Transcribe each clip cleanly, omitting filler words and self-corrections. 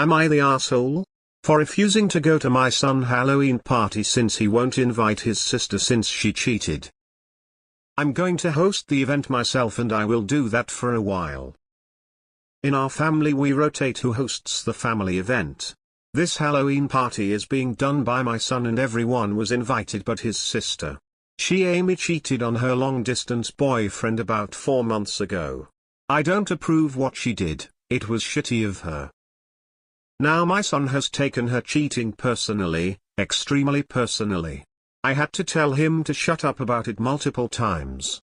Am I the asshole? For refusing to go to my son's Halloween party since he won't invite his sister since she cheated. I'm going to host the event myself and I will do that for a while. In our family we rotate who hosts the family event. This Halloween party is being done by my son and everyone was invited but his sister. Amy cheated on her long-distance boyfriend about 4 months ago. I don't approve what she did, it was shitty of her. Now my son has taken her cheating personally, extremely personally. I had to tell him to shut up about it multiple times.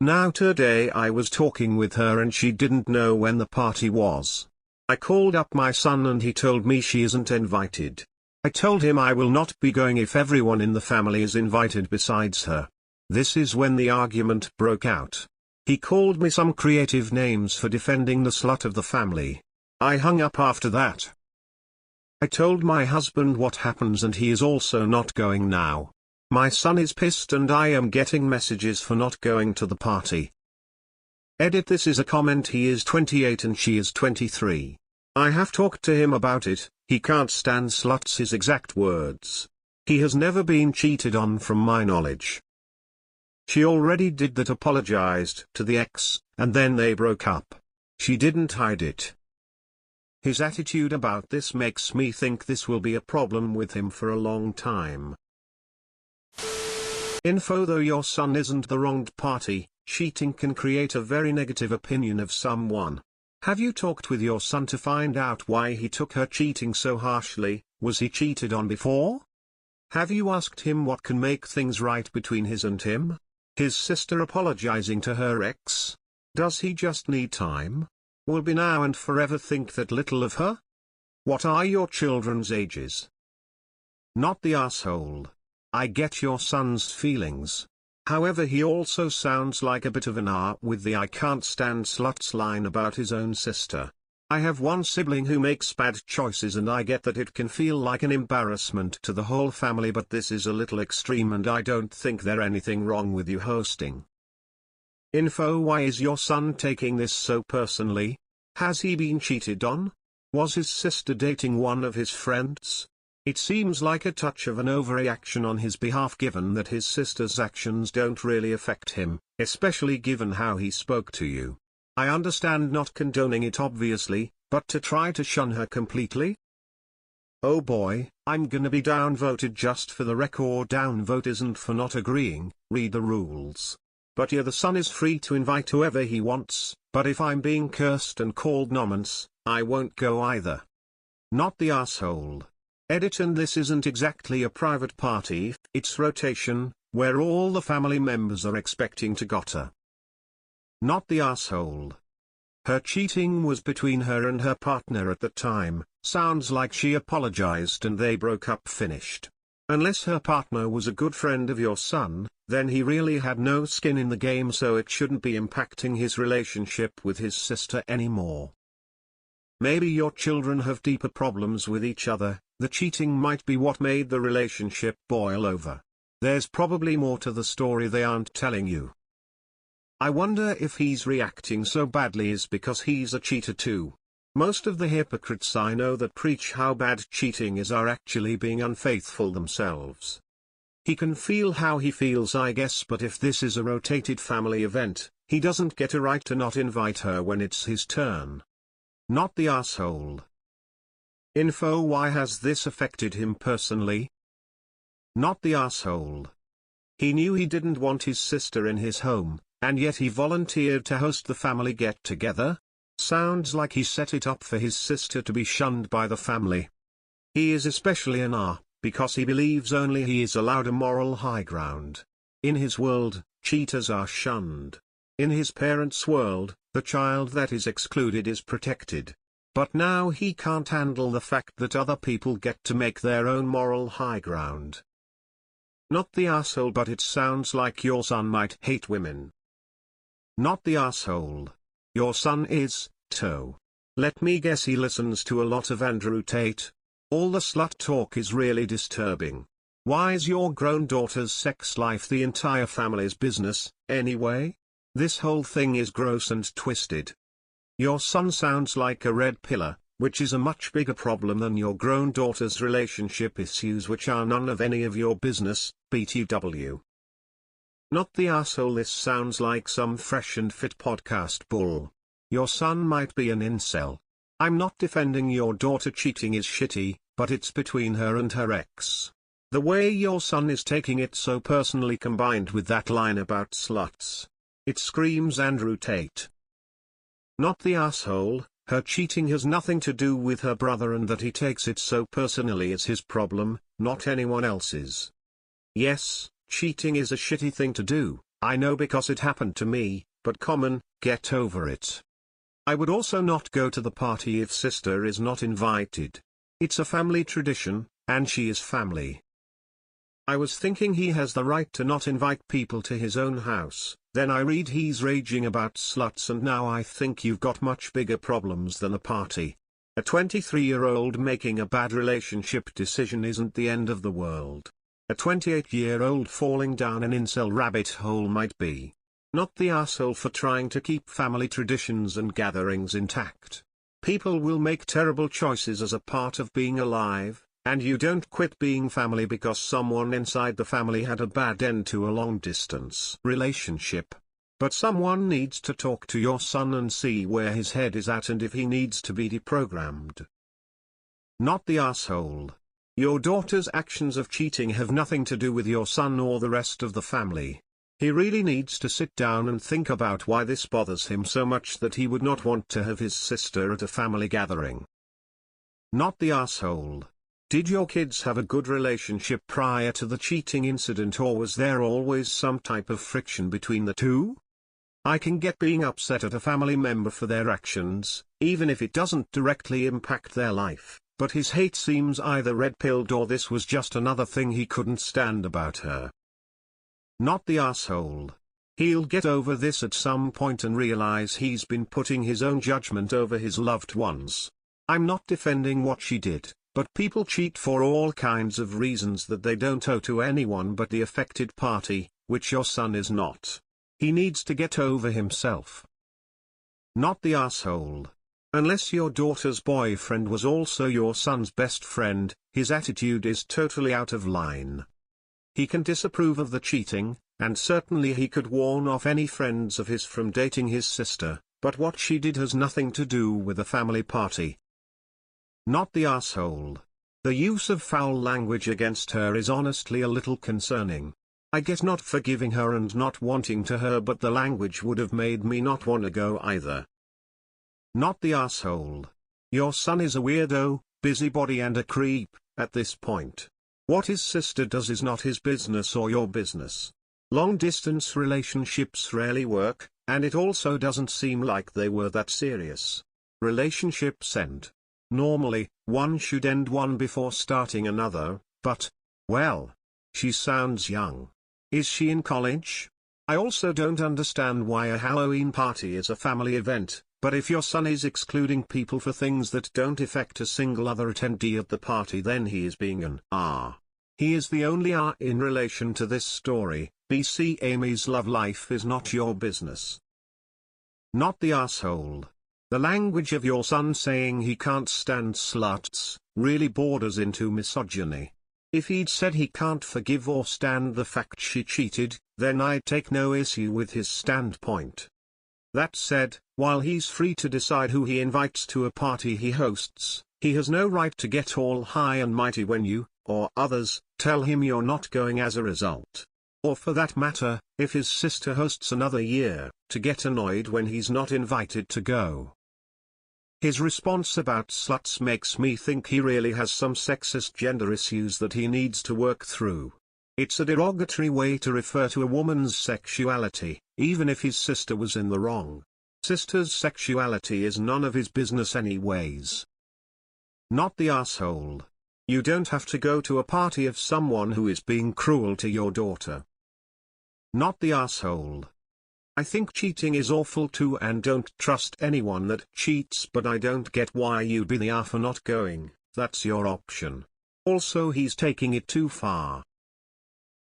Now today I was talking with her and she didn't know when the party was. I called up my son and he told me she isn't invited. I told him I will not be going if everyone in the family is invited besides her. This is when the argument broke out. He called me some creative names for defending the slut of the family. I hung up after that. I told my husband what happens and he is also not going now. My son is pissed and I am getting messages for not going to the party. Edit: this is a comment. He is 28 and she is 23. I have talked to him about it, he can't stand sluts, his exact words. He has never been cheated on from my knowledge. She already did that, apologized to the ex, and then they broke up. She didn't hide it. His attitude about this makes me think this will be a problem with him for a long time. Info: though your son isn't the wronged party, cheating can create a very negative opinion of someone. Have you talked with your son to find out why he took her cheating so harshly? Was he cheated on before? Have you asked him what can make things right between his and him? His sister apologizing to her ex? Does he just need time? Will be now and forever think that little of her? What are your children's ages? Not the asshole. I get your son's feelings. However, he also sounds like a bit of an R with the "I can't stand sluts" line about his own sister. I have one sibling who makes bad choices and I get that it can feel like an embarrassment to the whole family, but this is a little extreme and I don't think there's anything wrong with you hosting. Info: why is your son taking this so personally? Has he been cheated on? Was his sister dating one of his friends? It seems like a touch of an overreaction on his behalf given that his sister's actions don't really affect him, especially given how he spoke to you. I understand not condoning it obviously, but to try to shun her completely? Oh boy, I'm gonna be downvoted. Just for the record, downvote isn't for not agreeing, read the rules. But yeah, the son is free to invite whoever he wants, but if I'm being cursed and called nonsense, I won't go either. Not the asshole. Edit: and this isn't exactly a private party, it's rotation, where all the family members are expecting to got her. Not the asshole. Her cheating was between her and her partner at the time, sounds like she apologized and they broke up, finished. Unless her partner was a good friend of your son, then he really had no skin in the game, so it shouldn't be impacting his relationship with his sister anymore. Maybe your children have deeper problems with each other. The cheating might be what made the relationship boil over. There's probably more to the story they aren't telling you. I wonder if he's reacting so badly is because he's a cheater too. Most of the hypocrites I know that preach how bad cheating is are actually being unfaithful themselves. He can feel how he feels, I guess, but if this is a rotated family event, he doesn't get a right to not invite her when it's his turn. Not the asshole. Info: why has this affected him personally? Not the asshole. He knew he didn't want his sister in his home, and yet he volunteered to host the family get-together? Sounds like he set it up for his sister to be shunned by the family. He is especially an R, because he believes only he is allowed a moral high ground. In his world, cheaters are shunned. In his parents' world, the child that is excluded is protected. But now he can't handle the fact that other people get to make their own moral high ground. Not the asshole, but it sounds like your son might hate women. Not the asshole. Your son is, too. Let me guess, he listens to a lot of Andrew Tate. All the slut talk is really disturbing. Why is your grown daughter's sex life the entire family's business, anyway? This whole thing is gross and twisted. Your son sounds like a red pillar, which is a much bigger problem than your grown daughter's relationship issues, which are none of any of your business, BTW. Not the asshole. This sounds like some fresh and fit podcast bull. Your son might be an incel. I'm not defending your daughter cheating is shitty, but it's between her and her ex. The way your son is taking it so personally, combined with that line about sluts, it screams Andrew Tate. Not the asshole. Her cheating has nothing to do with her brother, and that he takes it so personally is his problem, not anyone else's. Yes, cheating is a shitty thing to do, I know, because it happened to me, but common, get over it. I would also not go to the party if sister is not invited. It's a family tradition, and she is family. I was thinking he has the right to not invite people to his own house, then I read he's raging about sluts, and now I think you've got much bigger problems than a party. A 23-year-old making a bad relationship decision isn't the end of the world. A 28-year-old falling down an incel rabbit hole might be. Not the asshole for trying to keep family traditions and gatherings intact. People will make terrible choices as a part of being alive, and you don't quit being family because someone inside the family had a bad end to a long-distance relationship. But someone needs to talk to your son and see where his head is at and if he needs to be deprogrammed. Not the asshole. Your daughter's actions of cheating have nothing to do with your son or the rest of the family. He really needs to sit down and think about why this bothers him so much that he would not want to have his sister at a family gathering. Not the asshole. Did your kids have a good relationship prior to the cheating incident, or was there always some type of friction between the two? I can get being upset at a family member for their actions, even if it doesn't directly impact their life, but his hate seems either red-pilled or this was just another thing he couldn't stand about her. Not the asshole. He'll get over this at some point and realize he's been putting his own judgment over his loved ones. I'm not defending what she did, but people cheat for all kinds of reasons that they don't owe to anyone but the affected party, which your son is not. He needs to get over himself. Not the asshole. Unless your daughter's boyfriend was also your son's best friend, his attitude is totally out of line. He can disapprove of the cheating, and certainly he could warn off any friends of his from dating his sister, but what she did has nothing to do with a family party. Not the asshole. The use of foul language against her is honestly a little concerning. I get not forgiving her and not wanting to her, but the language would have made me not want to go either. Not the asshole. Your son is a weirdo, busybody and a creep, at this point. What his sister does is not his business or your business. Long-distance relationships rarely work, and it also doesn't seem like they were that serious. Relationships end. Normally, one should end one before starting another, but, well, she sounds young. Is she in college? I also don't understand why a Halloween party is a family event, but if your son is excluding people for things that don't affect a single other attendee at the party, then he is being an R. He is the only R in relation to this story. BC Amy's love life is not your business. Not the asshole. The language of your son saying he can't stand sluts really borders into misogyny. If he'd said he can't forgive or stand the fact she cheated, then I'd take no issue with his standpoint. That said, while he's free to decide who he invites to a party he hosts, he has no right to get all high and mighty when you, or others, tell him you're not going as a result. Or for that matter, if his sister hosts another year, to get annoyed when he's not invited to go. His response about sluts makes me think he really has some sexist gender issues that he needs to work through. It's a derogatory way to refer to a woman's sexuality, even if his sister was in the wrong. Sister's sexuality is none of his business anyways. Not the asshole. You don't have to go to a party of someone who is being cruel to your daughter. Not the asshole. I think cheating is awful too and don't trust anyone that cheats, but I don't get why you'd be the A for not going. That's your option. Also, he's taking it too far.